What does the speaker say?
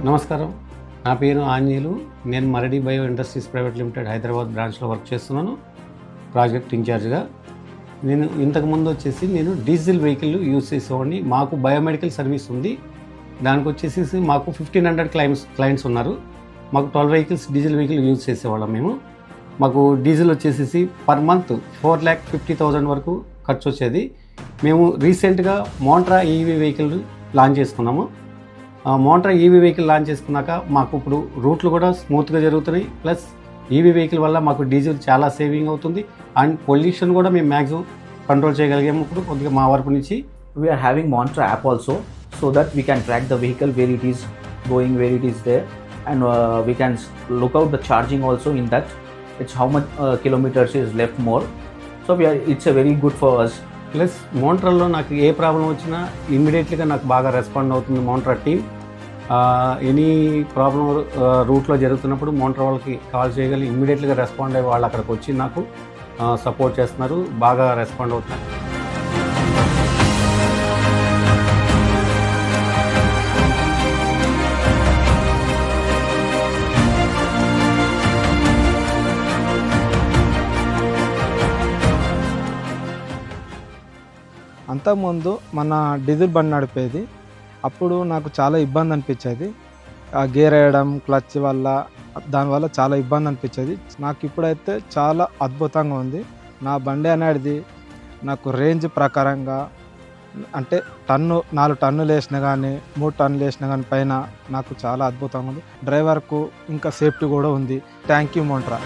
నమస్కారం, నా పేరు ఆంజనేయులు. నేను Maradi bio industries private limited Hyderabad బ్రాంచ్లో వర్క్ చేస్తున్నాను ప్రాజెక్ట్ ఇన్ఛార్జ్గా. నేను ఇంతకుముందు వచ్చేసి డీజిల్ వెహికల్ యూజ్ చేసేవాడిని. మాకు బయోమెడికల్ సర్వీస్ ఉంది. దానికి వచ్చేసి మాకు 1500 క్లయింట్స్ ఉన్నారు. మాకు 12 వెహికల్స్ డీజిల్ వెహికల్ యూజ్ చేసేవాళ్ళం మేము. మాకు డీజిల్ వచ్చేసి పర్ మంత్ 4,50,000 వరకు ఖర్చు వచ్చేది. మేము రీసెంట్గా మోంట్రా ఈవీ వెహికల్ లాంచ్ చేసుకున్నాము. మోంట్రా ఈవీ వెహికల్ లాంచ్ చేసుకున్నాక మాకు ఇప్పుడు రూట్లు కూడా స్మూత్గా జరుగుతున్నాయి. ప్లస్ ఈవీ వెహికల్ వల్ల మాకు డీజిల్ చాలా సేవింగ్ అవుతుంది అండ్ పొల్యూషన్ కూడా మేము మ్యాక్సిమం కంట్రోల్ చేయగలిగాము ఇప్పుడు కొద్దిగా మా వరకు నుంచి. We are having Montra app also, so that we can track the vehicle where it is going, where it is there, and we can look out the charging also in that. It's how much kilometers is left more. So it's a very good for us. Plus మోంట్రాలో నాకు ఏ problem వచ్చినా ఇమ్మీడియట్లీగా నాకు బాగా respond అవుతుంది Montra team. Any problem రూట్లో జరుగుతున్నప్పుడు మోంట్రా వాళ్ళకి కాల్ చేయగలిగి ఇమ్మీడియట్లీగా రెస్పాండ్ అయ్యి వాళ్ళు అక్కడికి వచ్చి నాకు సపోర్ట్ చేస్తున్నారు, బాగా రెస్పాండ్ అవుతున్నారు. అంతకుముందు మన డీజిల్ బండి నడిపేది, అప్పుడు నాకు చాలా ఇబ్బంది అనిపించేది. ఆ గేర్ వేయడం క్లచ్ వల్ల దానివల్ల చాలా ఇబ్బంది అనిపించేది. నాకు ఇప్పుడైతే చాలా అద్భుతంగా ఉంది. నా బండి అనేది నాకు రేంజ్ ప్రకారంగా అంటే 4 టన్నులు వేసినా కానీ 3 టన్నులు వేసినా కానీ పైన నాకు చాలా అద్భుతంగా ఉంది. డ్రైవర్కు ఇంకా సేఫ్టీ కూడా ఉంది. Thank you Montra.